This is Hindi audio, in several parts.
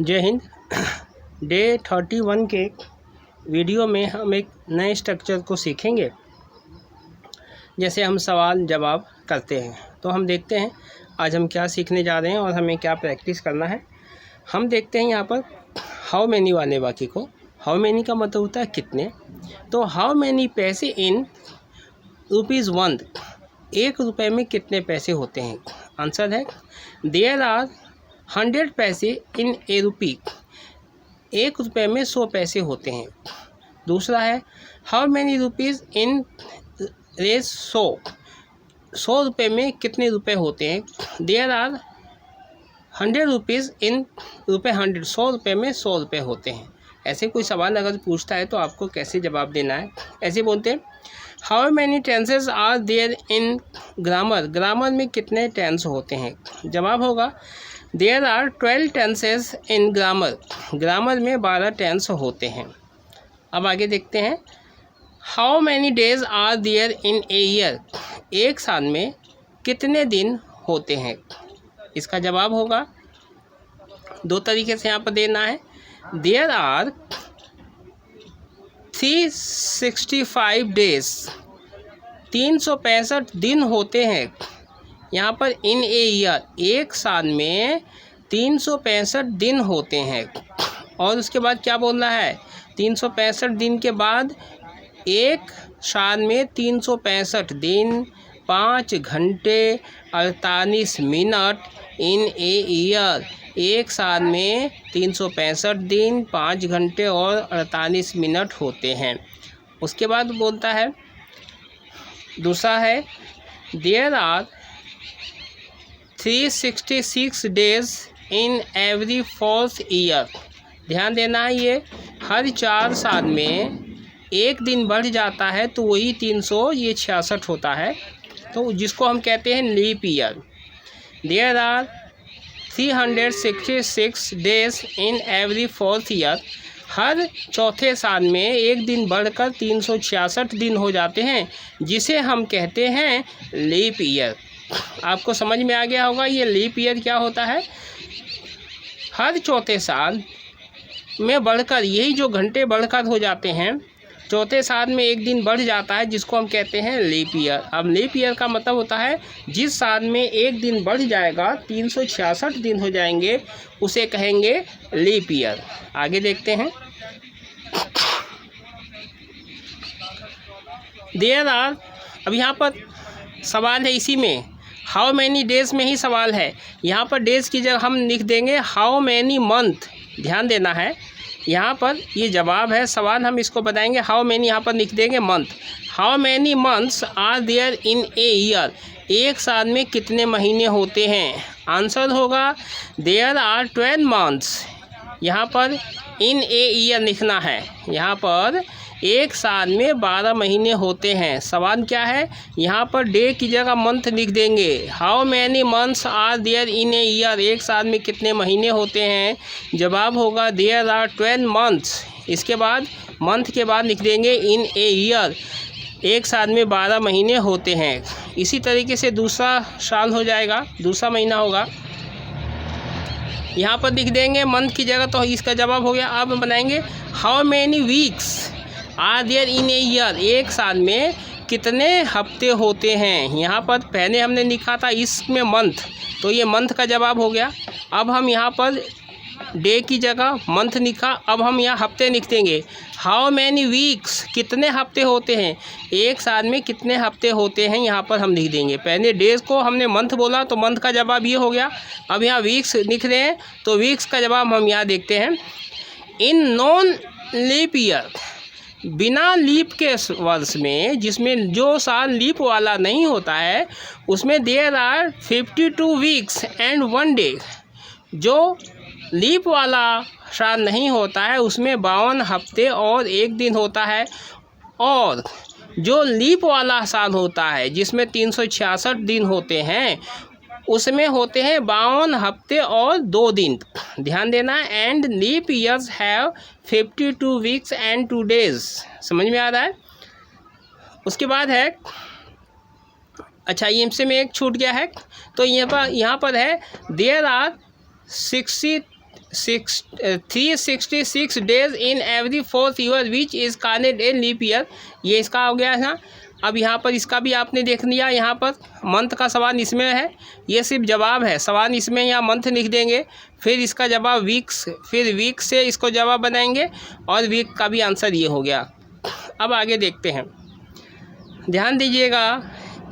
जय हिंद। डे 31 के वीडियो में हम एक नए स्ट्रक्चर को सीखेंगे। जैसे हम सवाल जवाब करते हैं तो हम देखते हैं आज हम क्या सीखने जा रहे हैं और हमें क्या प्रैक्टिस करना है। हम देखते हैं यहाँ पर हाउ मैनी वाले वाक्य को। हाउ मैनी का मतलब होता है कितने। तो हाउ मैनी पैसे इन ₹1, 1 रुपये में कितने पैसे होते हैं। आंसर है देयर आर 100 पैसे इन ए रुपी, 1 रुपये में 100 पैसे होते हैं। दूसरा है हाउ मैनी रुपीज़ इन रेज 100 रुपये में कितने रुपए होते हैं। देयर आर 100 रुपीज़ इन रुपये 100, 100 रुपये में 100 रुपये होते हैं। ऐसे कोई सवाल अगर पूछता है तो आपको कैसे जवाब देना है। ऐसे बोलते हैं how many tenses are there in grammar, grammar में कितने टेंस होते हैं। जवाब होगा there are 12 tenses in grammar, grammar में 12 टेंस होते हैं। अब आगे देखते हैं how many days are there in a year, एक साल में कितने दिन होते हैं। इसका जवाब होगा 2 तरीके से यहाँ पर देना है। देयर आर 365 डेज, 365 दिन होते हैं। यहाँ पर इन ए ईयर, एक साल में 365 दिन होते हैं। और उसके बाद क्या बोल रहा है 365 दिन के बाद एक साल में 365 दिन 5 घंटे 48 मिनट इन ए ईयर, एक साल में 365 दिन 5 घंटे और 48 मिनट होते हैं। उसके बाद बोलता है दूसरा है there are 366 days in every 4th year. ध्यान देना है ये हर 4 साल में एक दिन बढ़ जाता है तो वही 366 होता है, तो जिसको हम कहते हैं leap year. There are 366 days in every 4th year, हर चौथे साल में एक दिन बढ़कर 366 दिन हो जाते हैं, जिसे हम कहते हैं लीप ईयर। आपको समझ में आ गया होगा ये लीप ईयर क्या होता है। हर चौथे साल में बढ़कर, यही जो घंटे बढ़कर हो जाते हैं, चौथे साल में एक दिन बढ़ जाता है, जिसको हम कहते हैं लीप ईयर। अब लीप ईयर का मतलब होता है जिस साल में एक दिन बढ़ जाएगा 366 दिन हो जाएंगे, उसे कहेंगे लीप ईयर। आगे देखते हैं देयर आर, अब यहाँ पर सवाल है इसी में हाउ मैनी डेज में ही सवाल है। यहाँ पर डेज की जगह हम लिख देंगे हाउ मैनी मंथ। ध्यान देना है यहाँ पर ये जवाब है, सवाल हम इसको बताएंगे हाउ मैनी, यहाँ पर लिख देंगे month. How many months are there in a year, एक साल में कितने महीने होते हैं। आंसर होगा देयर आर 12 मंथ्स। यहाँ पर इन ए ईयर लिखना है, यहाँ पर एक साल में 12 महीने होते हैं। सवाल क्या है, यहाँ पर डे की जगह मंथ लिख देंगे। How many months are there in a year, एक साल में कितने महीने होते हैं। जवाब होगा देयर आर 12 मंथ्स। इसके बाद मंथ के बाद लिख देंगे इन ए ईयर, एक साल में 12 महीने होते हैं। इसी तरीके से दूसरा साल हो जाएगा, दूसरा महीना होगा, यहाँ पर लिख देंगे मंथ की जगह, तो इसका जवाब हो गया। अब बनाएंगे how many weeks are there in a year, एक साल में कितने हफ्ते होते हैं। यहाँ पर पहले हमने लिखा था इसमें मंथ, तो ये मंथ का जवाब हो गया। अब हम यहाँ पर डे की जगह मंथ लिखा, अब हम यहाँ हफ्ते लिख देंगे। हाउ मैनी वीक्स, कितने हफ्ते होते हैं, एक साल में कितने हफ्ते होते हैं, यहाँ पर हम लिख देंगे। पहले डेज को हमने मंथ बोला तो मंथ का जवाब ये हो गया। अब यहाँ वीक्स लिख रहे हैं तो वीक्स का जवाब हम यहाँ देखते हैं इन नॉन लीप ईयर, बिना लीप के वर्ष में, जिसमें जो साल लीप वाला नहीं होता है, उसमें there are 52 weeks and 1 day. जो लीप वाला साल नहीं होता है उसमें 52 हफ्ते और 1 दिन होता है। और जो लीप वाला साल होता है जिसमें 366 दिन होते हैं, उसमें होते हैं 52 हफ्ते और 2 दिन। ध्यान देना। And leap years have 52 weeks and 2 days. समझ में आ रहा है। उसके बाद है, अच्छा ये इनसे में एक छूट गया है, तो यहाँ पर है there are 366 days in every 4th year which is called a leap year. ये इसका हो गया है ना। अब यहाँ पर इसका भी आपने देख लिया, यहाँ पर मंथ का सवाल इसमें है, ये सिर्फ जवाब है। सवाल इसमें यहाँ मंथ लिख देंगे, फिर इसका जवाब वीक्स, फिर वीक से इसको जवाब बनाएंगे और वीक का भी आंसर ये हो गया। अब आगे देखते हैं, ध्यान दीजिएगा।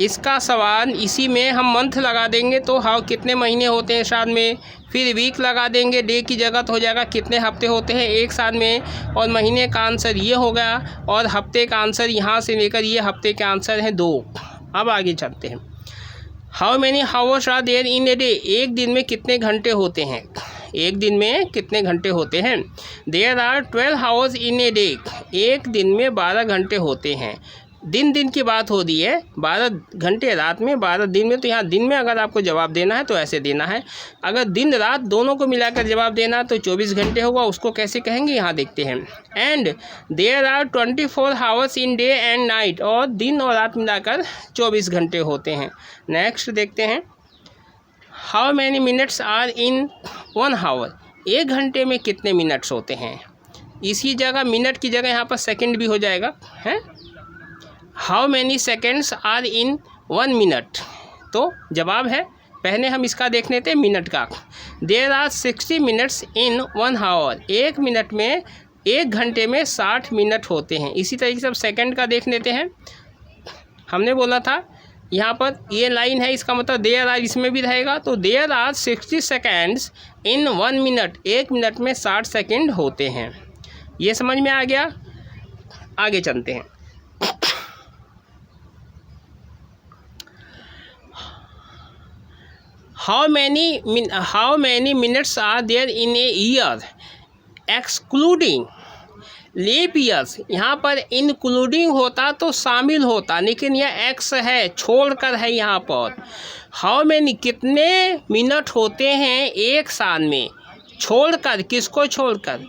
इसका सवाल इसी में हम मंथ लगा देंगे तो हाँ कितने महीने होते हैं साल में, फिर वीक लगा देंगे, डे की जगह तो हो जाएगा कितने हफ्ते होते हैं एक साल में, और महीने का आंसर ये हो गया, और हफ्ते का आंसर यहाँ से लेकर ये हफ्ते के आंसर हैं 2। अब आगे चलते हैं। How many hours are there in a day. एक दिन में कितने घंटे होते हैं, एक दिन में कितने घंटे होते हैं। There are 12 hours in a day. एक दिन में 12 घंटे होते हैं। दिन की बात हो रही है, 12 घंटे रात में, 12 दिन में। तो यहाँ दिन में अगर आपको जवाब देना है तो ऐसे देना है, अगर दिन रात दोनों को मिलाकर जवाब देना है तो 24 घंटे होगा। उसको कैसे कहेंगे यहाँ देखते हैं। And there are 24 hours in day and night. और दिन और रात मिलाकर 24 घंटे होते हैं। नेक्स्ट देखते हैं, how many minutes are in 1 hour. एक घंटे में कितने मिनट्स होते हैं। इसी जगह मिनट की जगह यहाँ पर सेकेंड भी हो जाएगा, है। How many seconds are in 1 minute. तो जवाब है, पहले हम इसका देख लेते हैं मिनट का। There are 60 minutes in 1 hour. एक मिनट में, एक घंटे में 60 मिनट होते हैं। इसी तरीके से अब सेकंड का देख लेते हैं। हमने बोला था यहाँ पर ये लाइन है, इसका मतलब देयर आर इसमें भी रहेगा। तो there are 60 seconds in 1 minute. एक मिनट में 60 सेकेंड होते हैं। ये समझ में आ गया। आगे चलते हैं। How many minutes are there in a year excluding leap years. यहाँ पर इंक्लूडिंग होता तो शामिल होता, लेकिन यह एक्स है, छोड़कर है यहाँ पर। हाउ मैनी कितने मिनट होते हैं एक साल में, छोड़कर, किसको छोड़कर,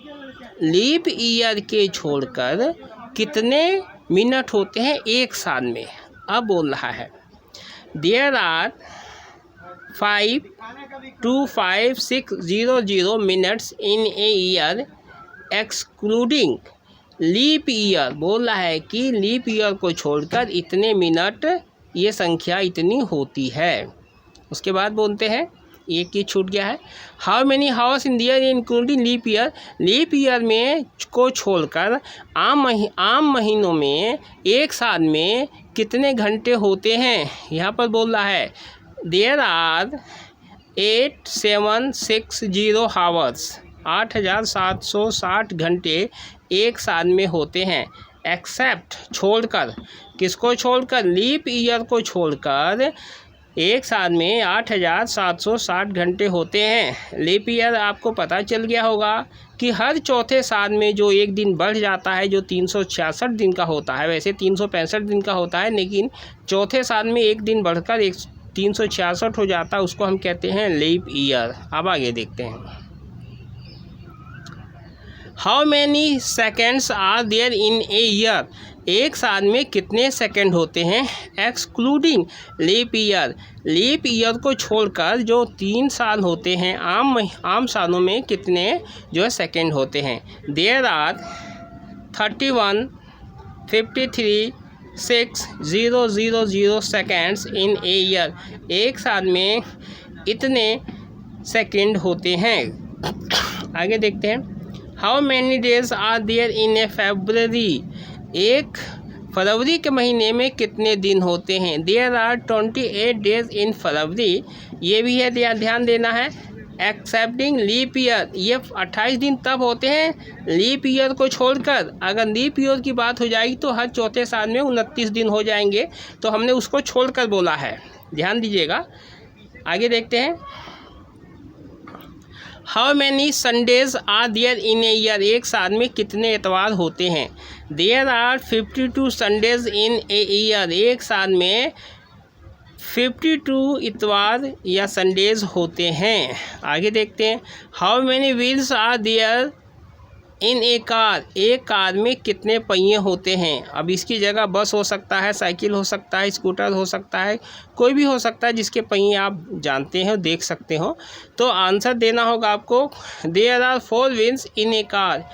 लीप ईयर के छोड़कर कितने मिनट होते हैं एक साल में। अब बोल रहा है there are 525,600 minutes in a year excluding leap year. बोल रहा है कि लीप ईयर को छोड़कर इतने मिनट, ये संख्या इतनी होती है। उसके बाद बोलते हैं, एक ही छूट गया है। How many hours in year including leap year. Leap year में को छोड़कर आम महीनों में एक साल में कितने घंटे होते हैं। यहाँ पर बोल रहा है देयर आर 8760 हावर्स। 8760 घंटे एक साल में होते हैं। एक्सेप्ट, छोड़कर, किसको छोड़कर, लीप ईयर को छोड़कर एक साल में 8760 घंटे होते हैं। लीप ईयर आपको पता चल गया होगा कि हर चौथे साल में जो एक दिन बढ़ जाता है, जो 366 दिन का होता है, वैसे 365 दिन का होता है, लेकिन चौथे साल में एक दिन बढ़कर 366 हो जाता है, उसको हम कहते हैं लीप ईयर। अब आगे देखते हैं। How many seconds are there in a year. एक साल में कितने सेकंड होते हैं excluding leap year. Leap year को छोड़कर जो 3 साल होते हैं, आम सालों में कितने जो है सेकंड होते हैं। There are 31,53,6,000 seconds in a year. एक साल में इतने सेकंड होते हैं। आगे देखते हैं। How many days are there in a February. एक फरवरी के महीने में कितने दिन होते हैं। There are 28 days in February. ये भी है, ध्यान देना है। एक्सेप्टिंग लीप ईयर, ये 28 दिन तब होते हैं लीप ईयर को छोड़कर। अगर लीप ईयर की बात हो जाएगी तो हर चौथे साल में 29 दिन हो जाएंगे, तो हमने उसको छोड़कर बोला है, ध्यान दीजिएगा। आगे देखते हैं। How many Sundays are there in a year. एक साल में कितने इतवार होते हैं। There are 52 Sundays in a year. एक साल में 52 इतवार या संडेज होते हैं। आगे देखते हैं। How many weeks are there in a car, एक कार में कितने पहिए होते हैं। अब इसकी जगह बस हो सकता है, साइकिल हो सकता है, स्कूटर हो सकता है, कोई भी हो सकता है जिसके पहिए आप जानते हो, देख सकते हो। तो आंसर देना होगा आपको, there are 4 wheels in a car.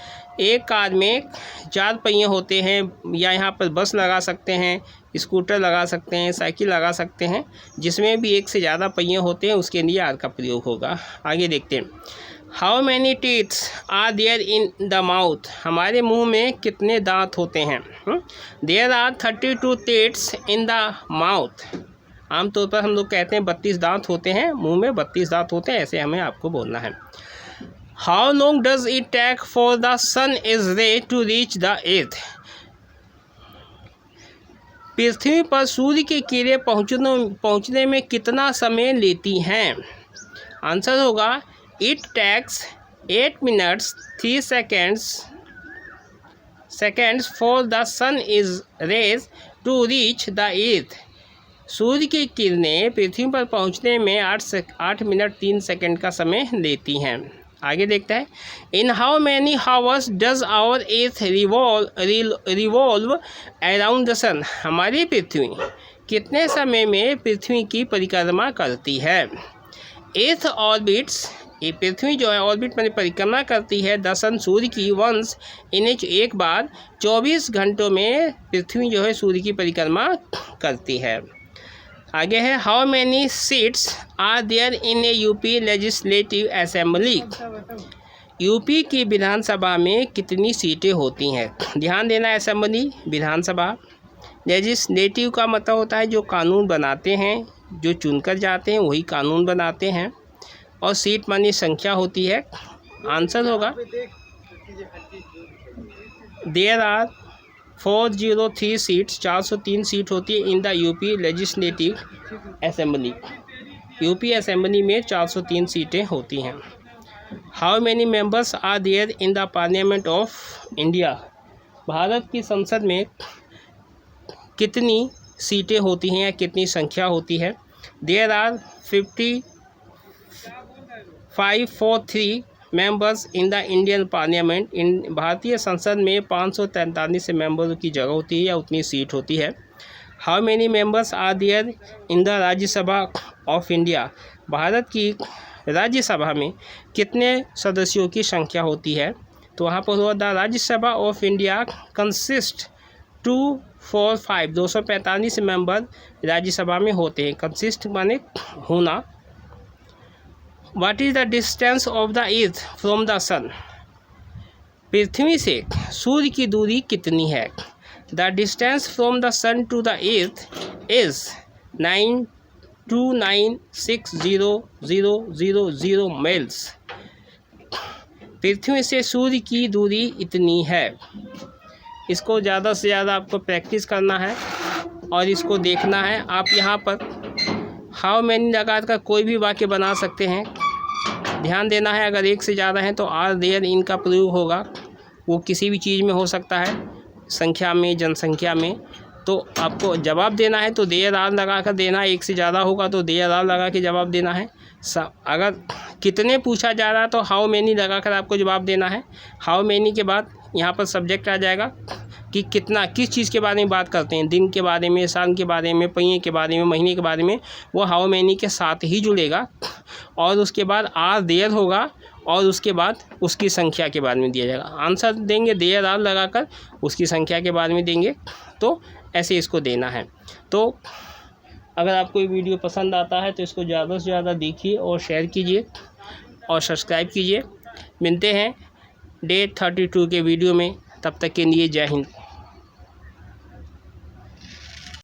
एक कार में 4 पहिए होते हैं, या यहाँ पर बस लगा सकते हैं, स्कूटर लगा सकते हैं, साइकिल लगा सकते हैं, जिसमें भी एक से ज़्यादा पहिए होते हैं उसके लिए आर का प्रयोग होगा। आगे देखते हैं, how many teeths are there in the mouth. हमारे मुंह में कितने दांत होते हैं। There are 32 teeths in the mouth. आमतौर पर हम लोग कहते हैं 32 दांत होते हैं, मुंह में 32 दांत होते हैं, ऐसे हमें आपको बोलना है। How long does it take for the sun is ray to reach the earth. पृथ्वी पर सूर्य की किरणें पहुँचने में कितना समय लेती हैं। आंसर होगा, It takes 8 minutes 3 seconds for the sun is rays to reach the earth। सूर्य की किरणें पृथ्वी पर पहुंचने में 8 मिनट 3 सेकंड का समय लेती हैं। आगे देखता है, in how many hours does our earth revolve around the sun. हमारी पृथ्वी कितने समय में पृथ्वी की परिक्रमा करती है। अर्थ ऑर्बिट्स, ये पृथ्वी जो है ऑर्बिट में परिक्रमा करती है द सन, सूर्य की, वंस इन एक बार 24 घंटों में पृथ्वी जो है सूर्य की परिक्रमा करती है। आगे है, how many seats are there in a UP legislative assembly. UP की विधानसभा में कितनी सीटें होती हैं। ध्यान देना, असेंबली विधानसभा, लेजिस्लेटिव का मतलब होता है जो कानून बनाते हैं, जो चुनकर जाते हैं वही कानून बनाते हैं, और सीट मानी संख्या होती है। आंसर होगा, देयर आर 403 सीट्स, 403 सीट होती है in the UP legislative assembly. UP assembly में 403 सीटें होती हैं। How many members are there in the parliament of India. Bharat की संसद में कितनी सीटें होती हैं या कितनी संख्या होती है। There are 543 members in the Indian parliament. इन भारतीय संसद में 543 मेंबरों की जगह होती है या उतनी सीट होती है। How many members are there in the Rajya Sabha of India. Bharat की राज्यसभा में कितने सदस्यों की संख्या होती है। तो वहाँ पर हुआ, the Rajya Sabha of India consist 245 member Rajya Sabha में होते हैं। कंसिस्ट माने होना। What is the distance of the earth from the sun. पृथ्वी से सूर्य की दूरी कितनी है। The distance from the sun to the earth is 9296000 miles. पृथ्वी से सूर्य की दूरी इतनी है। इसको ज़्यादा से ज़्यादा आपको प्रैक्टिस करना है और इसको देखना है। आप यहाँ पर हाउ मैनी लगाकर कोई भी वाक्य बना सकते हैं। ध्यान देना है, अगर एक से ज़्यादा है तो आर देयर इन का प्रयोग होगा। वो किसी भी चीज़ में हो सकता है, संख्या में, जनसंख्या में। तो आपको जवाब देना है तो देयर आर लगा कर देना है। एक से ज़्यादा होगा तो देयर आर लगा के जवाब देना है। अगर कितने पूछा जा रहा है तो हाउ मैनी लगा कर आपको जवाब देना है। हाउ मैनी के बाद यहाँ पर सब्जेक्ट आ जाएगा कि कितना, किस चीज़ के बारे में बात करते हैं, दिन के बारे में, साल के बारे में, पहिए के बारे में, महीने के बारे में, वो हाउ मैनी के साथ ही जुड़ेगा। और उसके बाद आर देयर होगा और उसके बाद उसकी संख्या के बारे में दिया जाएगा। आंसर देंगे देयर आर लगाकर, उसकी संख्या के बारे में देंगे। तो ऐसे इसको देना है। तो अगर आपको ये वीडियो पसंद आता है तो इसको ज़्यादा से ज़्यादा देखिए और शेयर कीजिए और सब्सक्राइब कीजिए। मिलते हैं डे 32 के वीडियो में, तब तक के लिए जय हिंद।